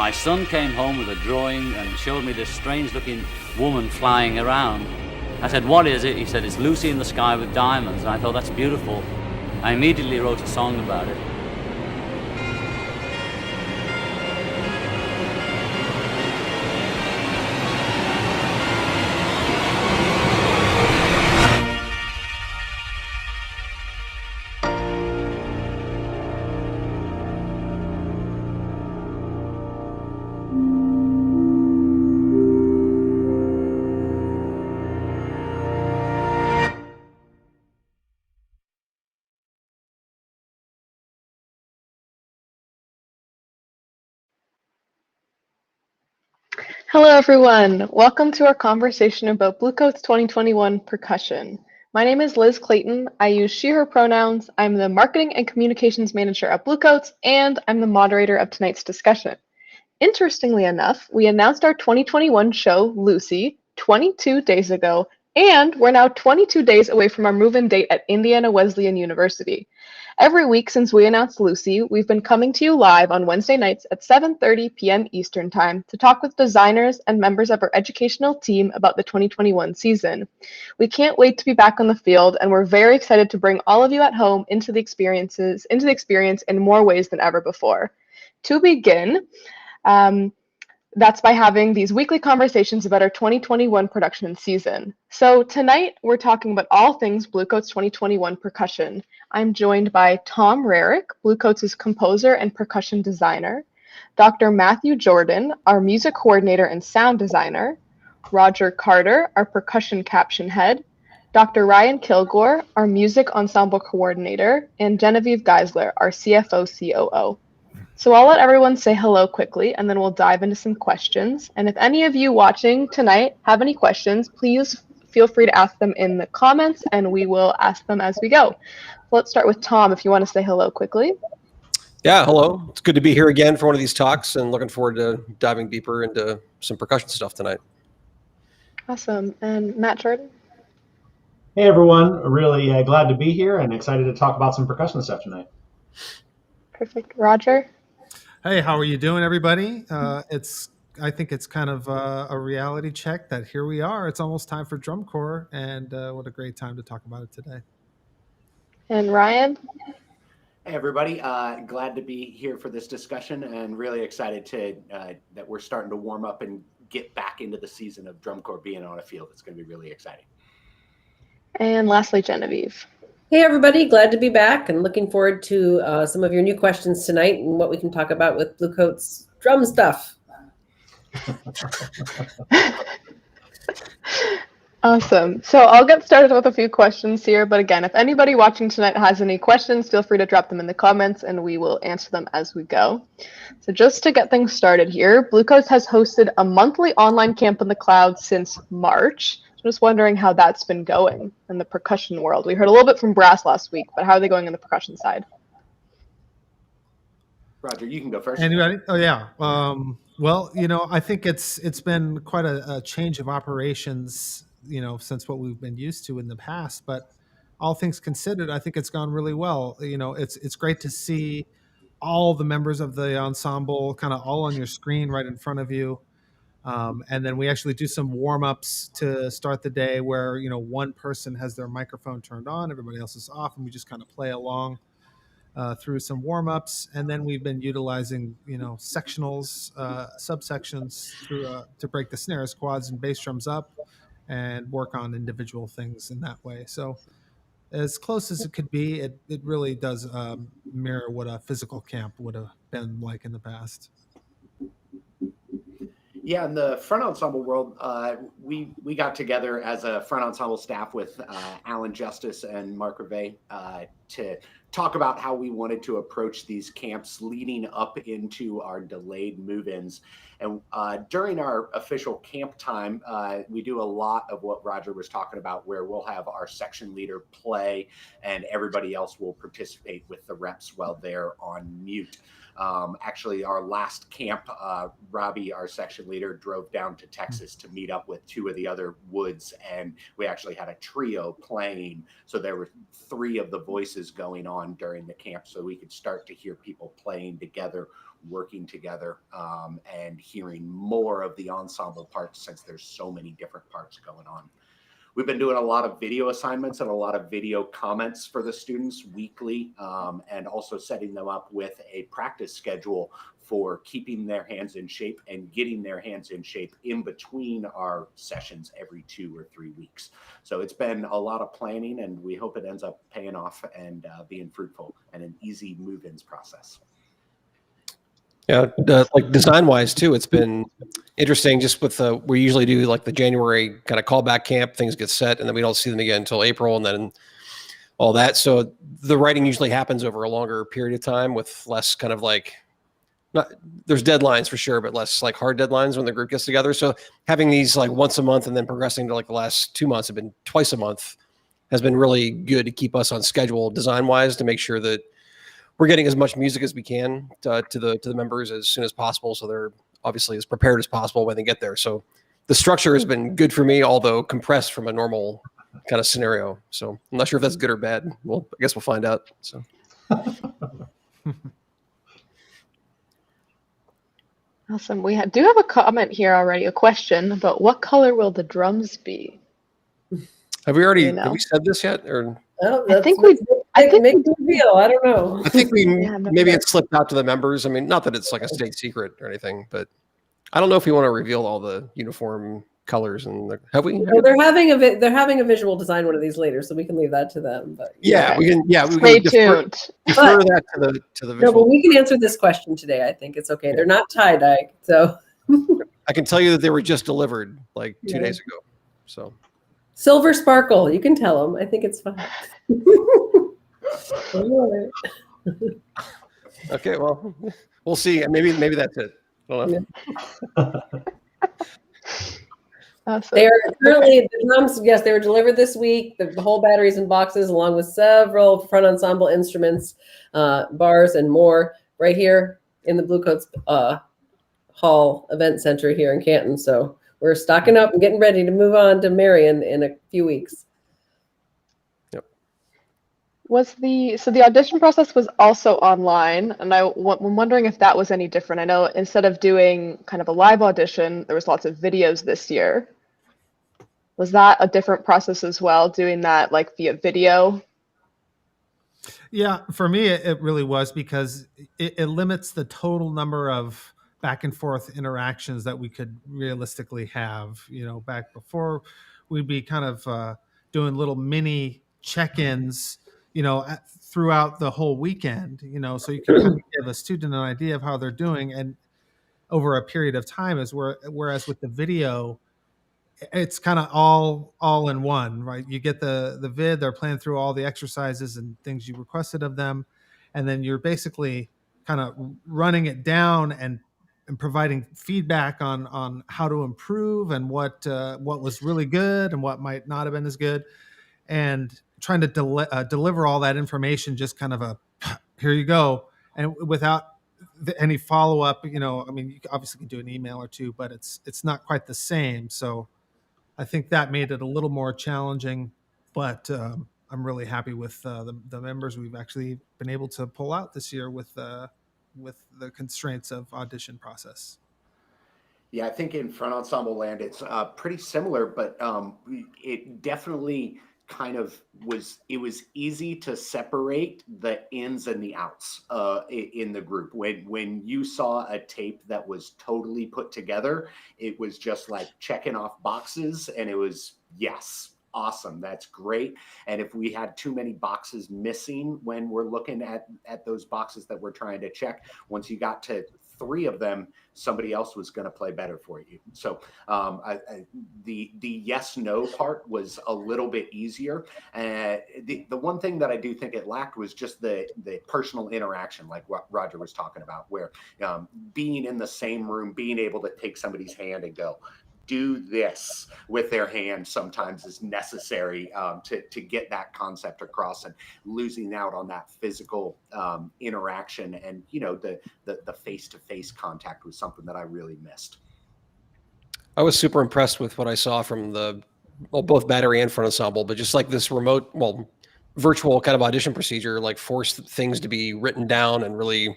my son came home with a drawing and showed me this strange-looking woman flying around. I said, "What is it?" He said, "It's Lucy in the sky with diamonds." And I thought, that's beautiful. I immediately wrote a song about it. Hello, everyone. Welcome to our conversation about Bluecoats 2021 Percussion. My name is Liz Clayton. I use she, her pronouns. I'm the Marketing and Communications Manager at Bluecoats, and I'm the moderator of tonight's discussion. Interestingly enough, we announced our 2021 show, Lucy, 22 days ago, and we're now 22 days away from our move-in date at Indiana Wesleyan University. Every week since we announced Lucy, we've been coming to you live on Wednesday nights at 7:30 p.m. Eastern Time to talk with designers and members of our educational team about the 2021 season. We can't wait to be back on the field, and we're very excited to bring all of you at home into the experience in more ways than ever before. To begin, that's by having these weekly conversations about our 2021 production season. So tonight, we're talking about all things Bluecoats 2021 percussion. I'm joined by Tom Rarick, Bluecoats' composer and percussion designer, Dr. Matthew Jordan, our music coordinator and sound designer, Roger Carter, our percussion caption head, Dr. Ryan Kilgore, our music ensemble coordinator, and Genevieve Geisler, our CFO COO. So I'll let everyone say hello quickly, and then we'll dive into some questions. And if any of you watching tonight have any questions, please feel free to ask them in the comments, and we will ask them as we go. Let's start with Tom, if you want to say hello quickly. Yeah, hello. It's good to be here again for one of these talks, and looking forward to diving deeper into some percussion stuff tonight. Awesome. And Matt Jordan? Hey, everyone. Really glad to be here and excited to talk about some percussion stuff tonight. Perfect. Roger? Hey, how are you doing, everybody? I think it's kind of a reality check that here we are. It's almost time for drum corps, and what a great time to talk about it today. And Ryan? Hey, everybody. Glad to be here for this discussion, and really excited that we're starting to warm up and get back into the season of drum corps being on a field. It's going to be really exciting. And lastly, Genevieve. Hey, everybody. Glad to be back and looking forward to some of your new questions tonight and what we can talk about with Bluecoats drum stuff. Awesome. So I'll get started with a few questions here. But again, if anybody watching tonight has any questions, feel free to drop them in the comments and we will answer them as we go. So just to get things started here, Bluecoats has hosted a monthly online camp in the cloud since March. Just wondering how that's been going in the percussion world. We heard a little bit from brass last week, but how are they going in the percussion side? Roger, you can go first. Anybody? Oh, yeah. Well, I think it's been quite a change of operations, since what we've been used to in the past. But all things considered, I think it's gone really well. It's great to see all the members of the ensemble kind of all on your screen right in front of you. And then we actually do some warm-ups to start the day where, one person has their microphone turned on, everybody else is off, and we just kind of play along through some warm-ups. And then we've been utilizing, sectionals, subsections to break the snares, quads, and bass drums up and work on individual things in that way. So as close as it could be, it really does mirror what a physical camp would have been like in the past. Yeah, in the front ensemble world, we got together as a front ensemble staff with Alan Justice and Mark Reve to talk about how we wanted to approach these camps leading up into our delayed move-ins. And during our official camp time, we do a lot of what Roger was talking about, where we'll have our section leader play and everybody else will participate with the reps while they're on mute. Actually, our last camp, Robbie, our section leader, drove down to Texas to meet up with two of the other woods, and we actually had a trio playing. So there were three of the voices practices going on during the camp, so we could start to hear people playing together, working together, and hearing more of the ensemble parts, since there's so many different parts going on. We've been doing a lot of video assignments and a lot of video comments for the students weekly, and also setting them up with a practice schedule for keeping their hands in shape and getting their hands in shape in between our sessions every 2 or 3 weeks. So it's been a lot of planning, and we hope it ends up paying off and being fruitful and an easy move-ins process. Yeah, like design-wise too, it's been interesting. Just with we usually do like the January kind of callback camp, things get set, and then we don't see them again until April, and then all that. So the writing usually happens over a longer period of time with less kind of like, not, there's deadlines for sure, but less like hard deadlines when the group gets together. So having these like once a month and then progressing to like the last 2 months have been twice a month has been really good to keep us on schedule design-wise, to make sure that we're getting as much music as we can to the members as soon as possible, so they're obviously as prepared as possible when they get there. So the structure has been good for me, although compressed from a normal kind of scenario. So I'm not sure if that's good or bad. Well, I guess we'll find out. So. Awesome. We do have a comment here already, a question about what color will the drums be? Have we already You know. have we said this yet? Or I think we make it real. I don't know. I think we Yeah, maybe it slipped out to the members. I mean, not that it's like a state secret or anything, but I don't know if we want to reveal all the uniform colors and have we? Well, they're having a visual design one of these later, so we can leave that to them. But Yeah, we can. Yeah, we Stay can tuned. defer that to the no, visual. but we can answer this question today. I think it's okay. They're not tie-dye, so I can tell you that they were just delivered like 2 days ago. So silver sparkle. You can tell them. I think it's fine. okay, well, we'll see. Maybe that's it. I don't know. Awesome. They are currently the drums. Yes, they were delivered this week. The whole batteries and boxes, along with several front ensemble instruments, bars, and more, right here in the Bluecoats Hall Event Center here in Canton. So we're stocking up and getting ready to move on to Marion in a few weeks. So the audition process was also online, and I'm wondering if that was any different. I know instead of doing kind of a live audition, there was lots of videos this year. Was that a different process as well, doing that like via video? Yeah, for me, it really was, because it limits the total number of back and forth interactions that we could realistically have. You know, back before, we'd be kind of doing little mini check-ins, you know, throughout the whole weekend, you know, so you can kind of give a student an idea of how they're doing and over a period of time. Whereas with the video, it's kind of all in one, right? You get the vid, they're playing through all the exercises and things you requested of them, and then you're basically kind of running it down and providing feedback on how to improve and what was really good and what might not have been as good, and trying to deliver all that information just kind of here you go, and without any follow-up. You know, I mean, you obviously can do an email or two, but it's not quite the same. So I think that made it a little more challenging, but I'm really happy with the members we've actually been able to pull out this year with the constraints of audition process. Yeah, I think in front ensemble land, it's pretty similar, but it definitely kind of was easy to separate the ins and the outs in the group. When you saw a tape that was totally put together, it was just like checking off boxes, and it was, yes, awesome, that's great. And if we had too many boxes missing when we're looking at those boxes that we're trying to check, once you got to 3 of them, somebody else was going to play better for you. So the yes no part was a little bit easier. The one thing that I do think it lacked was just the personal interaction, like what Roger was talking about, where being in the same room, being able to take somebody's hand and go, do this with their hand sometimes is necessary to get that concept across, and losing out on that physical interaction and, you know, the face-to-face contact was something that I really missed. I was super impressed with what I saw from both battery and front ensemble, but just like this remote, virtual kind of audition procedure, like force things to be written down and really,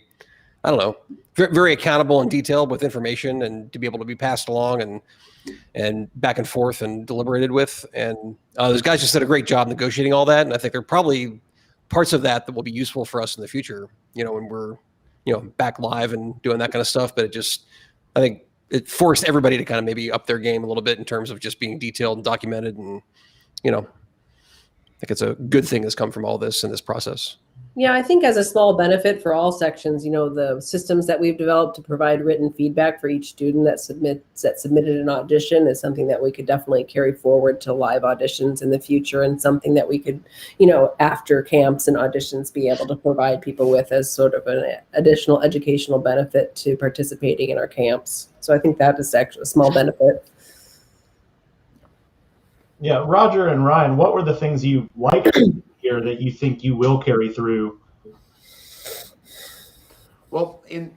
I don't know, very accountable and detailed with information, and to be able to be passed along and back and forth and deliberated with. And those guys just did a great job negotiating all that. And I think there are probably parts of that will be useful for us in the future, when we're, back live and doing that kind of stuff. But I think it forced everybody to kind of maybe up their game a little bit in terms of just being detailed and documented. And, I think it's a good thing that's come from all this in this process. Yeah, I think as a small benefit for all sections, the systems that we've developed to provide written feedback for each student that submitted an audition is something that we could definitely carry forward to live auditions in the future, and something that we could, after camps and auditions, be able to provide people with as sort of an additional educational benefit to participating in our camps. So I think that is actually a small benefit. Yeah, Roger and Ryan, what were the things you liked here that you think you will carry through? Well, in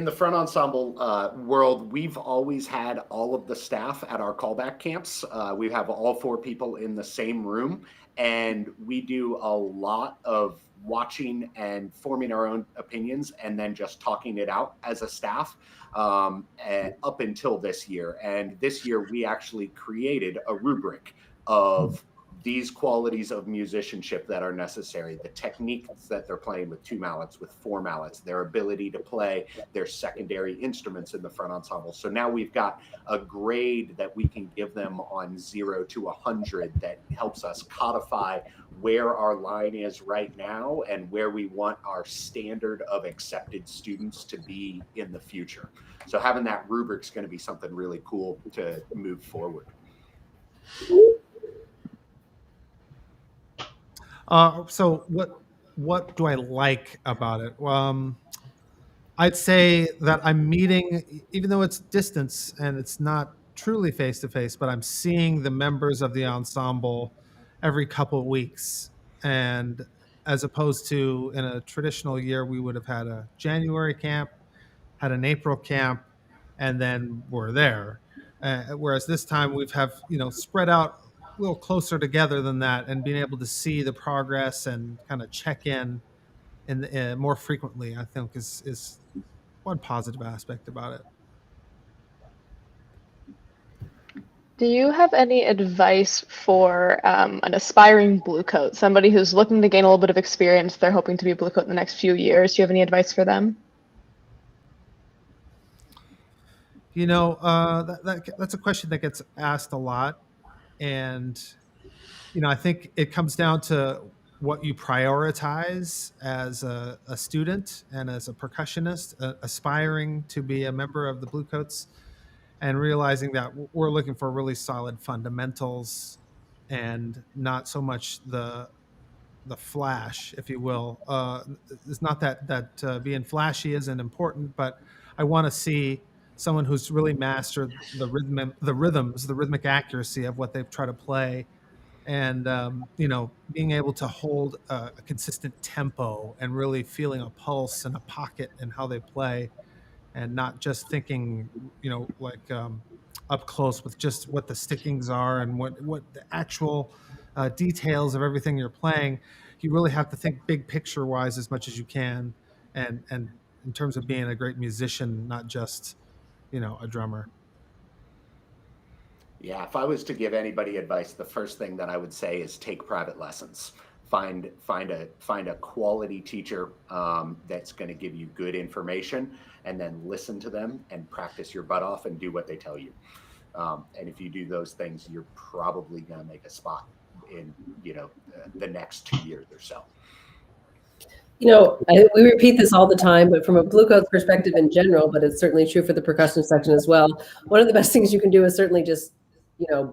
the front ensemble world, we've always had all of the staff at our callback camps. We have all 4 people in the same room, and we do a lot of watching and forming our own opinions and then just talking it out as a staff up until this year. And this year we actually created a rubric of these qualities of musicianship that are necessary, the techniques that they're playing with 2 mallets, with 4 mallets, their ability to play their secondary instruments in the front ensemble. So now we've got a grade that we can give them on 0 to 100 that helps us codify where our line is right now and where we want our standard of accepted students to be in the future. So having that rubric is going to be something really cool to move forward. So what do I like about it? I'd say that I'm meeting, even though it's distance and it's not truly face to face, but I'm seeing the members of the ensemble every couple of weeks. And as opposed to in a traditional year, we would have had a January camp, had an April camp, and then we're there. Whereas this time we've spread out a little closer together than that, and being able to see the progress and kind of check in more frequently, I think is one positive aspect about it. Do you have any advice for an aspiring Bluecoat, somebody who's looking to gain a little bit of experience, they're hoping to be a Bluecoat in the next few years? Do you have any advice for them? That's a question that gets asked a lot. And, I think it comes down to what you prioritize as a student and as a percussionist aspiring to be a member of the Bluecoats, and realizing that we're looking for really solid fundamentals and not so much the flash, if you will. It's not that being flashy isn't important, but I want to see someone who's really mastered the rhythmic accuracy of what they try to play, and being able to hold a consistent tempo and really feeling a pulse and a pocket in how they play, and not just thinking up close with just what the stickings are and what the actual details of everything you're playing. You really have to think big picture wise as much as you can, and in terms of being a great musician, not just a drummer. Yeah, if I was to give anybody advice, the first thing that I would say is take private lessons. Find a quality teacher that's going to give you good information, and then listen to them and practice your butt off and do what they tell you. And if you do those things, you're probably going to make a spot in the next 2 years or so. We repeat this all the time, but from a Bluecoats perspective in general, but it's certainly true for the percussion section as well. One of the best things you can do is certainly just,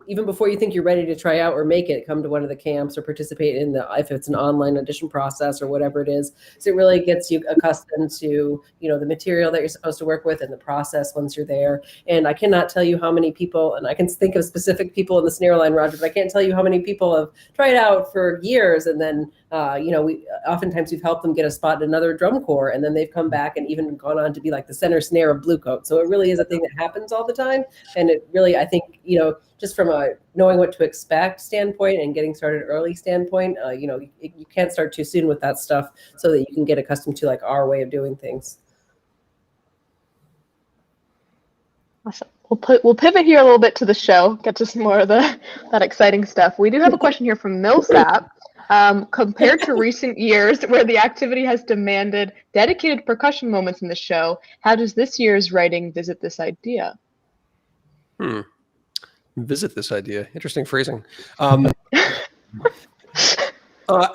even before you think you're ready to try out or make it, come to one of the camps or participate in if it's an online audition process or whatever it is. So it really gets you accustomed to, the material that you're supposed to work with and the process once you're there. And I cannot tell you how many people, and I can think of specific people in the snare line, Roger, but I can't tell you how many people have tried out for years, and then oftentimes we've helped them get a spot in another drum corps, and then they've come back and even gone on to be like the center snare of Bluecoat. So it really is a thing that happens all the time. And it really, I think, just from a knowing what to expect standpoint and getting started early standpoint, you can't start too soon with that stuff so that you can get accustomed to like our way of doing things. Awesome. We'll pivot here a little bit to the show, get to some more of that exciting stuff. We do have a question here from Millsap. Compared to recent years where the activity has demanded dedicated percussion moments in the show, how does this year's writing visit this idea? Visit this idea. Interesting phrasing. I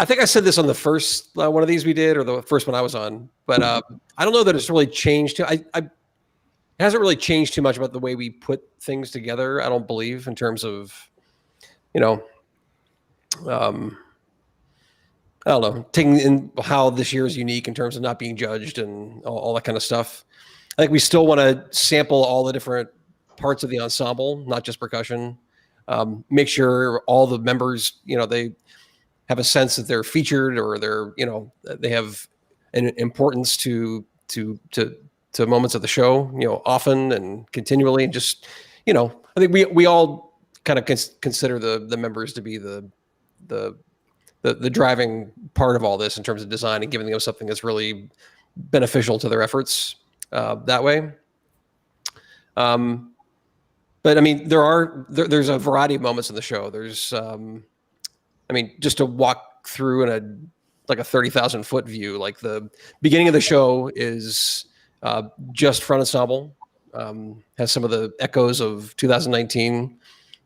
think I said this on the first one of these we did, or the first one I was on, but I don't know that it's really changed. It hasn't really changed too much about the way we put things together, I don't believe, in terms of, I don't know, taking in how this year is unique in terms of not being judged and all that kind of stuff. I think we still want to sample all the different parts of the ensemble, not just percussion. Make sure all the members, they have a sense that they're featured, or they're, they have an importance to moments of the show, often and continually. And just, I think we all kind of consider the members to be the driving part of all this in terms of design and giving them something that's really beneficial to their efforts that way. But I mean, there's a variety of moments in the show. There's, just to walk through in a 30,000 foot view, like the beginning of the show is just front ensemble, has some of the echoes of 2019.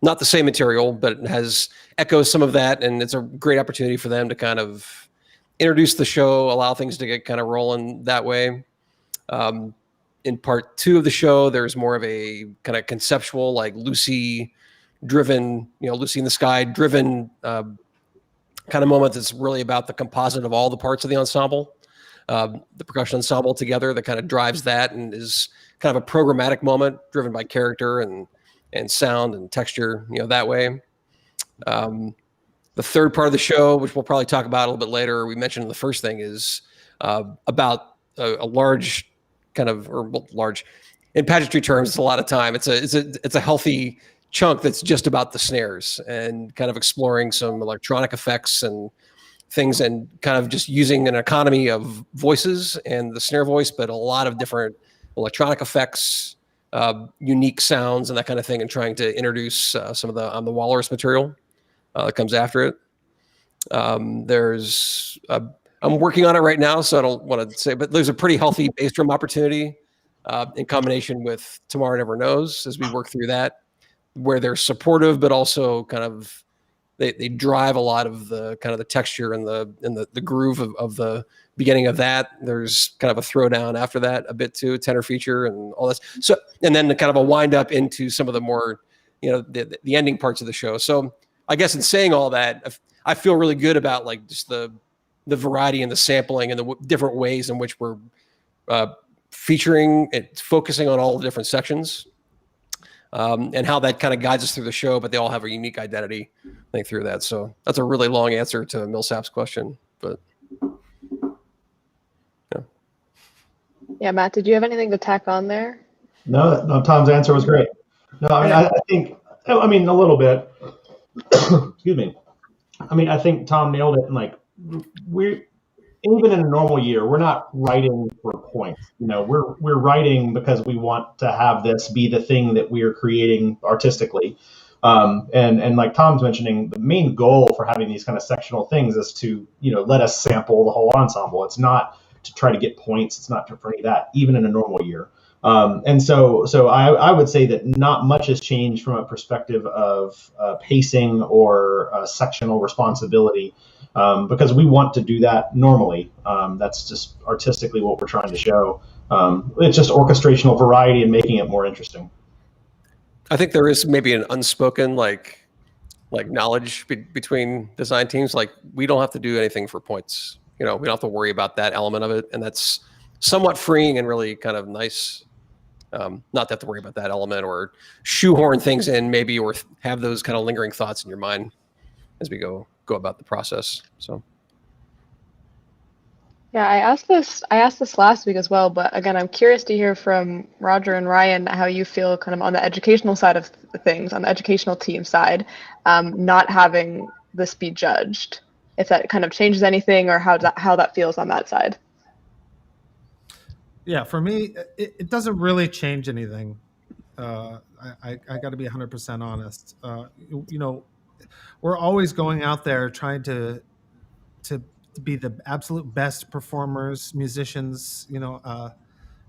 Not the same material, but it has echoes some of that, and it's a great opportunity for them to kind of introduce the show, allow things to get kind of rolling that way. In part 2 of the show, there's more of a kind of conceptual, like Lucy driven, Lucy in the Sky driven kind of moment that's really about the composite of all the parts of the ensemble, the percussion ensemble together, that kind of drives that and is kind of a programmatic moment driven by character and sound and texture, that way. The third part of the show, which we'll probably talk about a little bit later, we mentioned in the first thing, is about a large kind of, or large, in pageantry terms, it's a lot of time. It's a healthy chunk that's just about the snares and kind of exploring some electronic effects and things, and kind of just using an economy of voices and the snare voice, but a lot of different electronic effects, unique sounds and that kind of thing, and trying to introduce some of the Walrus material that comes after it. I'm working on it right now, so I don't want to say, but there's a pretty healthy bass drum opportunity in combination with Tomorrow Never Knows as we work through that, where they're supportive, but also kind of they drive a lot of the kind of the texture and the groove of the beginning of that. There's kind of a throwdown after that a bit too, tenor feature and all this. So, and then the kind of a wind up into some of the more, the ending parts of the show. So I guess in saying all that, I feel really good about like just the variety and the sampling and the different ways in which we're featuring it, focusing on all the different sections, and how that kind of guides us through the show, but they all have a unique identity, I think, through that. So that's a really long answer to Millsap's question, but yeah. Yeah, Matt, did you have anything to tack on there? No, Tom's answer was great. No, I think a little bit. Excuse me. I think Tom nailed it. And like, we're even in a normal year, we're not writing for points. We're writing because we want to have this be the thing that we are creating artistically. And like Tom's mentioning, the main goal for having these kind of sectional things is to, let us sample the whole ensemble. It's not to try to get points. It's not for any of that, even in a normal year. And so I would say that not much has changed from a perspective of pacing or sectional responsibility, because we want to do that normally. That's just artistically what we're trying to show. It's just orchestrational variety and making it more interesting. I think there is maybe an unspoken like knowledge between design teams. Like, we don't have to do anything for points. We don't have to worry about that element of it, and that's somewhat freeing and really kind of nice. Not to have to worry about that element or shoehorn things in maybe, or have those kind of lingering thoughts in your mind as we go about the process. So Yeah, I asked this last week as well, but again, I'm curious to hear from Roger and Ryan how you feel kind of on the educational side of things, on the educational team side, not having this be judged. If that kind of changes anything, or how that feels on that side. Yeah, for me, it doesn't really change anything. I got to be 100% honest. You know, we're always going out there trying to be the absolute best performers, musicians,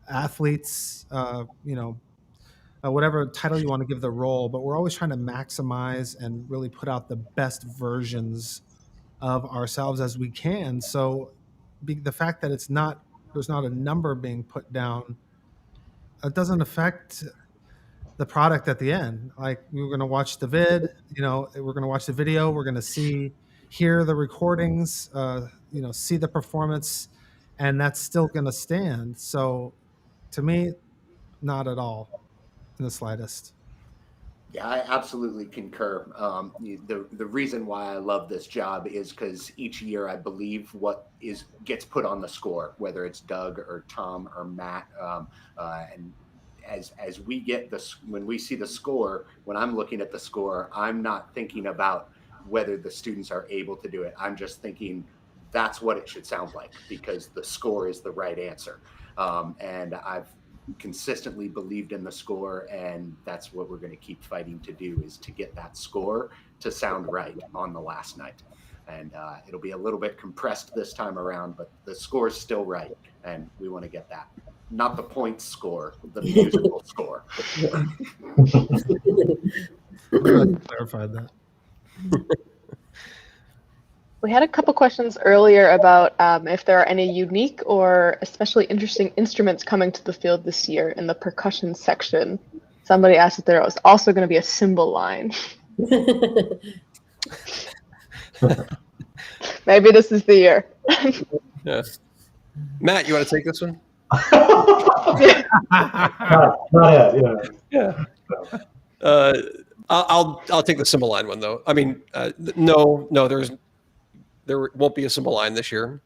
athletes, whatever title you want to give the role. But we're always trying to maximize and really put out the best versions of ourselves as we can. So the fact that there's not a number being put down, it doesn't affect the product at the end. Like, we're going to watch the we're going to watch the video, we're going to hear the recordings, see the performance, and that's still going to stand. So to me, not at all in the slightest. Yeah, I absolutely concur. The reason why I love this job is because each year I believe what gets put on the score, whether it's Doug or Tom or Matt, and as we get this, when we see the score, when I'm looking at the score, I'm not thinking about whether the students are able to do it. I'm just thinking that's what it should sound like because the score is the right answer. And I've consistently believed in the score, and that's what we're going to keep fighting to do, is to get that score to sound right on the last night. And it'll be a little bit compressed this time around, but the score is still right, and we want to get that. Not the points score, the musical score. Clarified that. We had a couple questions earlier about if there are any unique or especially interesting instruments coming to the field this year in the percussion section. Somebody asked if there was also going to be a cymbal line. Maybe this is the year. Yeah. Matt, you want to take this one? not yet. Yeah. I'll take the cymbal line one though. I mean, no, there won't be a cymbal line this year.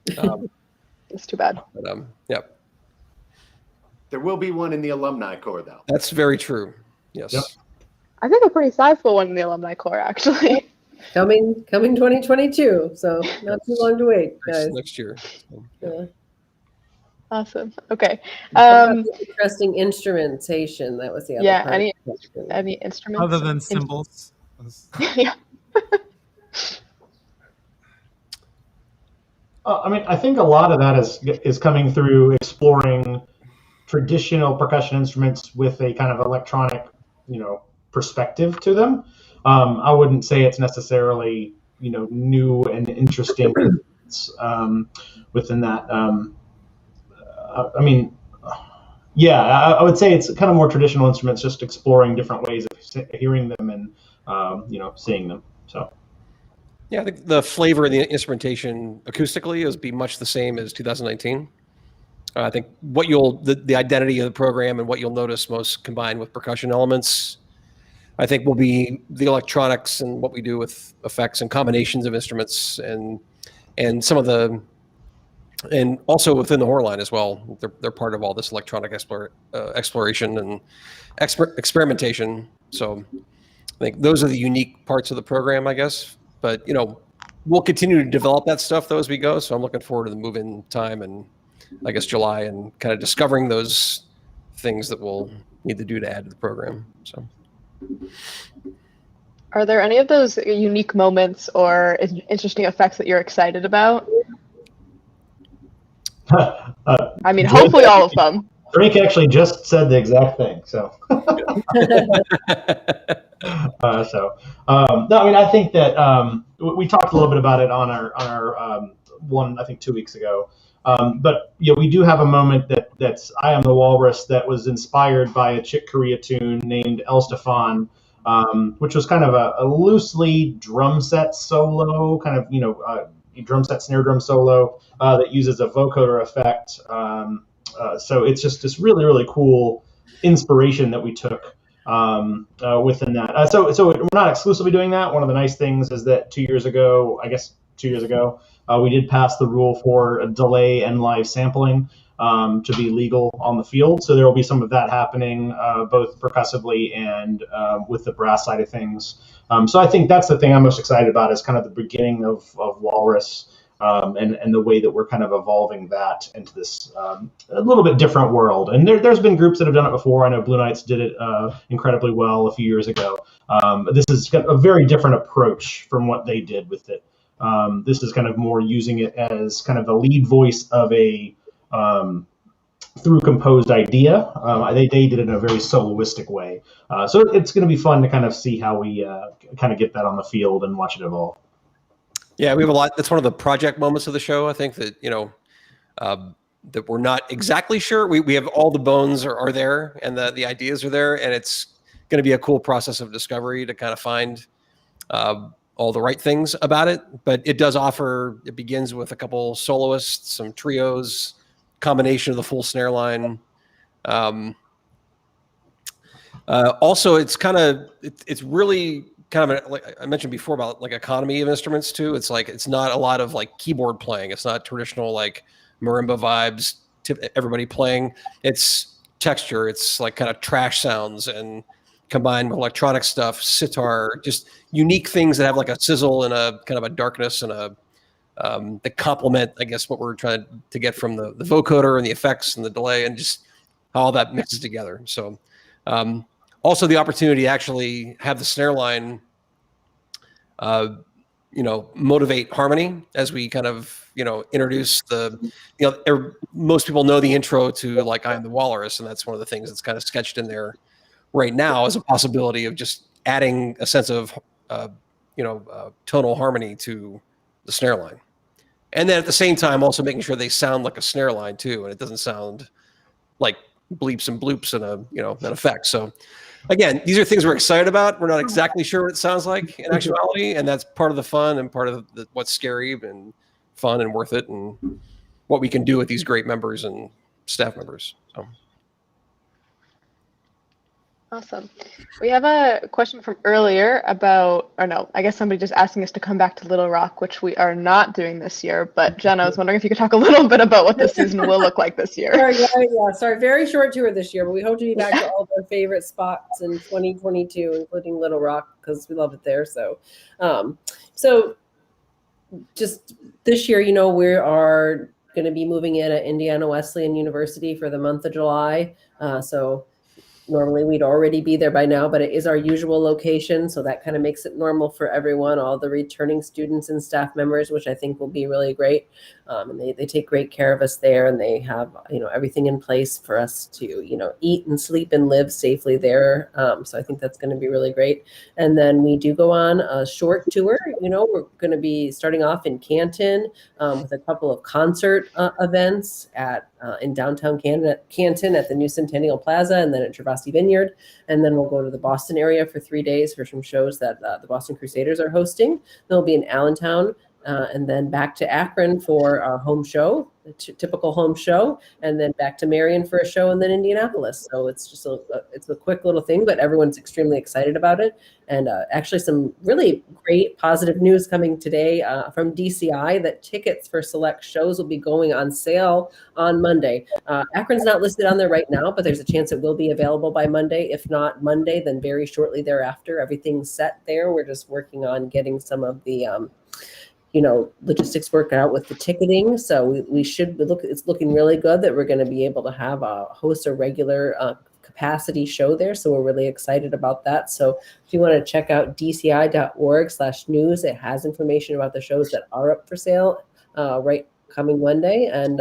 It's too bad. But, yeah. There will be one in the alumni corps, though. That's very true. Yes. Yep. I think a pretty sizable one in the alumni corps, actually. Coming 2022, so not too long to wait, guys. Next year. Yeah. Awesome. Okay. Interesting instrumentation. That was the other yeah. part. Any instruments other than cymbals? Yeah. I mean, I think a lot of that is coming through exploring traditional percussion instruments with a kind of electronic, perspective to them. I wouldn't say it's necessarily, new and interesting within that. I mean, yeah, I would say it's kind of more traditional instruments, just exploring different ways of hearing them and, seeing them. So. Yeah, I think the flavor of the instrumentation acoustically is be much the same as 2019. I think what the identity of the program and what you'll notice most combined with percussion elements, I think will be the electronics and what we do with effects and combinations of instruments and some of the, and also within the horn line as well. They're part of all this electronic exploration and experimentation. So I think those are the unique parts of the program, I guess. But, we'll continue to develop that stuff though as we go. So I'm looking forward to the move-in time and I guess July and kind of discovering those things that we'll need to do to add to the program. So, are there any of those unique moments or interesting effects that you're excited about? I mean, hopefully all of them. Frank actually just said the exact thing. So. No, I mean, I think that we talked a little bit about it on our one, I think 2 weeks ago. But we do have a moment that's "I Am the Walrus" that was inspired by a Chick Corea tune named El Stefan, which was kind of a loosely drum set solo, kind of drum set snare drum solo that uses a vocoder effect. So it's just this really, really cool inspiration that we took within that. So we're not exclusively doing that. One of the nice things is that 2 years ago, we did pass the rule for delay and live sampling to be legal on the field. So there will be some of that happening both percussively and with the brass side of things. So I think that's the thing I'm most excited about, is kind of the beginning of Walrus. And the way that we're kind of evolving that into this a little bit different world. And there's been groups that have done it before. I know Blue Knights did it incredibly well a few years ago. This is a very different approach from what they did with it. This is kind of more using it as kind of the lead voice of a through composed idea. They did it in a very soloistic way. So it's going to be fun to kind of see how we kind of get that on the field and watch it evolve. Yeah, we have a lot. That's one of the project moments of the show. I think that, that we're not exactly sure. We have all the bones are there, and the ideas are there, and it's going to be a cool process of discovery to kind of find all the right things about it. But it does offer, it begins with a couple soloists, some trios, combination of the full snare line. Also, it's kind of, it's really kind of like I mentioned before about like economy of instruments too. It's like, it's not a lot of like keyboard playing. It's not traditional like marimba vibes, everybody playing. It's texture. It's like kind of trash sounds and combined with electronic stuff, sitar, just unique things that have like a sizzle and a kind of a darkness and a that complement, I guess, what we're trying to get from the vocoder and the effects and the delay and just how all that mixes together. So also the opportunity to actually have the snare line, motivate harmony as we kind of, introduce most people know the intro to like I Am the Walrus, and that's one of the things that's kind of sketched in there right now as a possibility of just adding a sense of, tonal harmony to the snare line. And then at the same time, also making sure they sound like a snare line too, and it doesn't sound like bleeps and bloops and an effect. So again, these are things we're excited about. We're not exactly sure what it sounds like in actuality, and that's part of the fun and part of what's scary and fun and worth it, and what we can do with these great members and staff members. So. Awesome. We have a question from earlier about, I guess somebody just asking us to come back to Little Rock, which we are not doing this year. But Jenna, I was wondering if you could talk a little bit about what the season will look like this year. Sorry, very short tour this year, but we hope to be back to all of our favorite spots in 2022, including Little Rock, because we love it there. So just this year, we are going to be moving in at Indiana Wesleyan University for the month of July. Normally we'd already be there by now, but it is our usual location. So that kind of makes it normal for everyone, all the returning students and staff members, which I think will be really great. And they take great care of us there, and they have, everything in place for us to, eat and sleep and live safely there. So I think that's going to be really great. And then we do go on a short tour. We're going to be starting off in Canton with a couple of concert events in downtown Canton at the new Centennial Plaza, and then at Travassi Vineyard. And then we'll go to the Boston area for 3 days for some shows that the Boston Crusaders are hosting. Then we'll be in Allentown, and then back to Akron for our home show, the typical home show, and then back to Marion for a show, and then Indianapolis. So it's just a quick little thing, but everyone's extremely excited about it. And actually some really great positive news coming today from DCI that tickets for select shows will be going on sale on Monday. Akron's not listed on there right now, but there's a chance it will be available by Monday. If not Monday, then very shortly thereafter. Everything's set there. We're just working on getting some of the logistics work out with the ticketing. So we should it's looking really good that we're going to be able to have host a regular capacity show there. So we're really excited about that. So if you want to check out dci.org/news, it has information about the shows that are up for sale right coming Monday. And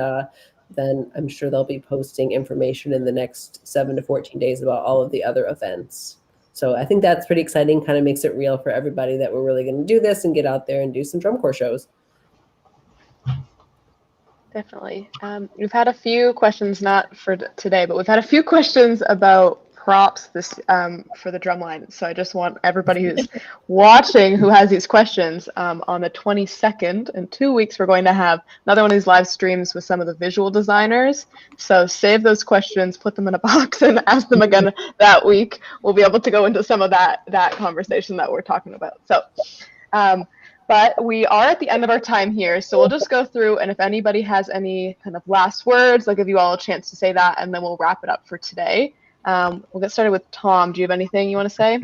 then I'm sure they'll be posting information in the next 7 to 14 days about all of the other events. So I think that's pretty exciting, kind of makes it real for everybody that we're really going to do this and get out there and do some drum corps shows. Definitely. We've had a few questions, not for today, but we've had a few questions about props for the drumline. So I just want everybody who's watching who has these questions, on the 22nd, in 2 weeks, we're going to have another one of these live streams with some of the visual designers. So save those questions, put them in a box, and ask them again that week. We'll be able to go into some of that conversation that we're talking about. So But we are at the end of our time here, so we'll just go through, and if anybody has any kind of last words, I'll give you all a chance to say that, and then we'll wrap it up for today. We'll get started with Tom. Do you have anything you want to say?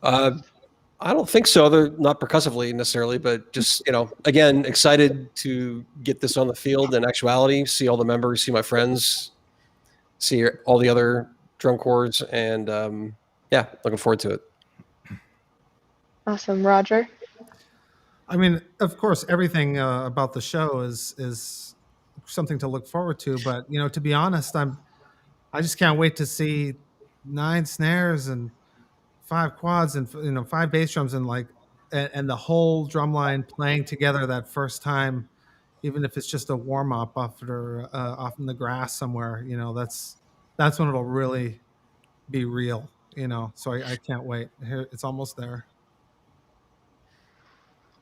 I don't think so. Not percussively necessarily, but just, again, excited to get this on the field in actuality, see all the members, see my friends, see all the other drum corps, and looking forward to it. Awesome. Roger? I mean, of course, everything about the show is something to look forward to. But to be honest, I just can't wait to see 9 snares and 5 quads and 5 bass drums and the whole drum line playing together that first time, even if it's just a warm up off in the grass somewhere. That's when it'll really be real. So I can't wait. It's almost there.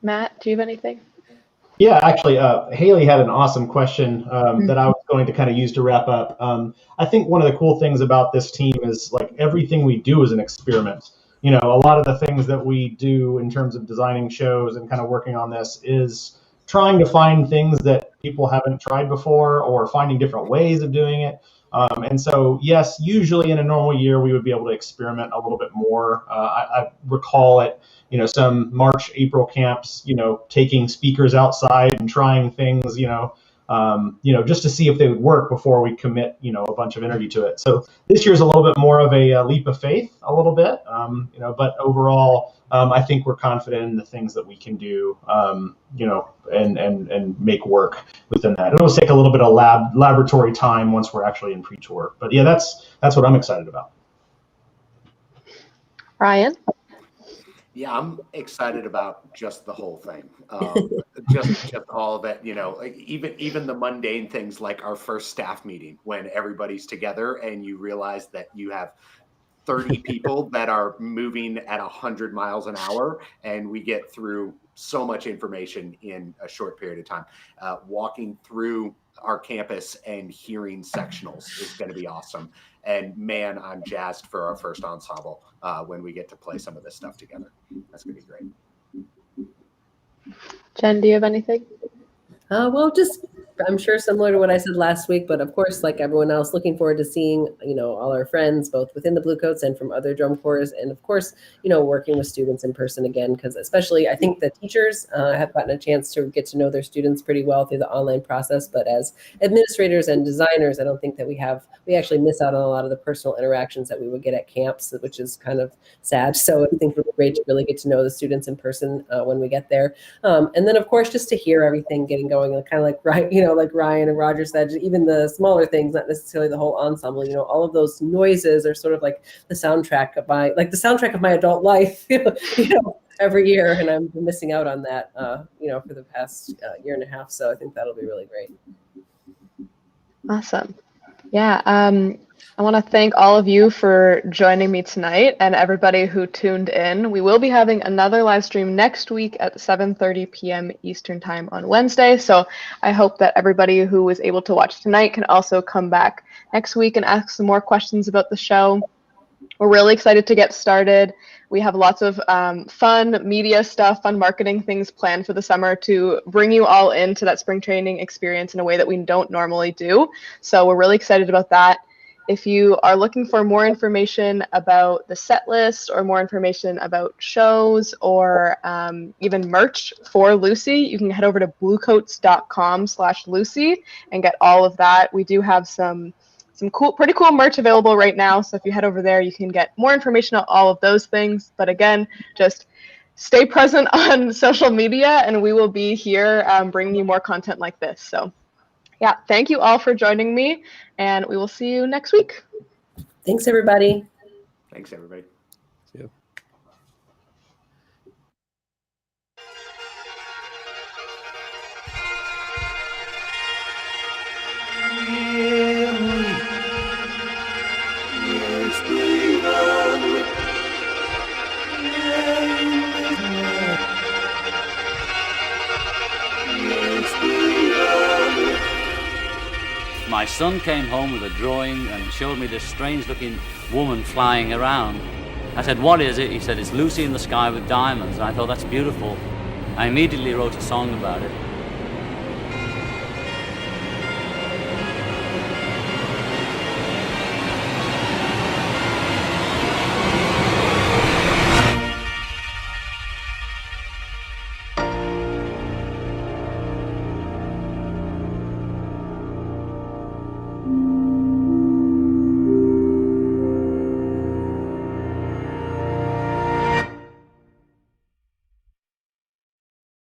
Matt, do you have anything? Yeah, actually, Haley had an awesome question that I was going to kind of use to wrap up. I think one of the cool things about this team is like everything we do is an experiment. A lot of the things that we do in terms of designing shows and kind of working on this is trying to find things that people haven't tried before or finding different ways of doing it. And so, yes, usually in a normal year, we would be able to experiment a little bit more. I recall it, some March, April camps, taking speakers outside and trying things, just to see if they would work before we commit, a bunch of energy to it. So this year's a little bit more of a leap of faith, a little bit, but overall, I think we're confident in the things that we can do, and make work within that. It'll take a little bit of laboratory time once we're actually in pre-tour. But yeah, that's what I'm excited about. Ryan? Yeah, I'm excited about just the whole thing, just all of it. Even the mundane things like our first staff meeting when everybody's together and you realize that you have 30 people that are moving at 100 miles an hour, and we get through so much information in a short period of time. Walking through our campus and hearing sectionals is going to be awesome. And man, I'm jazzed for our first ensemble when we get to play some of this stuff together. That's going to be great. Jen, do you have anything? Well, just I'm sure similar to what I said last week, but of course, like everyone else, looking forward to seeing, all our friends, both within the Bluecoats and from other drum corps. And of course, working with students in person again, because especially I think the teachers have gotten a chance to get to know their students pretty well through the online process. But as administrators and designers, I don't think that we actually miss out on a lot of the personal interactions that we would get at camps, which is kind of sad. So I think it would be great to really get to know the students in person when we get there. And then of course, just to hear everything getting going, kind of like Ryan and Roger said, even the smaller things, not necessarily the whole ensemble, all of those noises are sort of like the soundtrack of my adult life, every year. And I'm missing out on that, for the past year and a half. So I think that'll be really great. Awesome. Yeah. I want to thank all of you for joining me tonight and everybody who tuned in. We will be having another live stream next week at 7:30 p.m. Eastern Time on Wednesday. So I hope that everybody who was able to watch tonight can also come back next week and ask some more questions about the show. We're really excited to get started. We have lots of fun media stuff, fun marketing things planned for the summer to bring you all into that spring training experience in a way that we don't normally do. So we're really excited about that. If you are looking for more information about the set list or more information about shows or even merch for Lucy, you can head over to bluecoats.com/Lucy and get all of that. We do have some pretty cool merch available right now. So if you head over there, you can get more information on all of those things. But again, just stay present on social media and we will be here bringing you more content like this. So yeah, thank you all for joining me and we will see you next week. Thanks, everybody. Thanks, everybody. See you. My son came home with a drawing and showed me this strange-looking woman flying around. I said, "What is it?" He said, "It's Lucy in the sky with diamonds." And I thought, that's beautiful. I immediately wrote a song about it.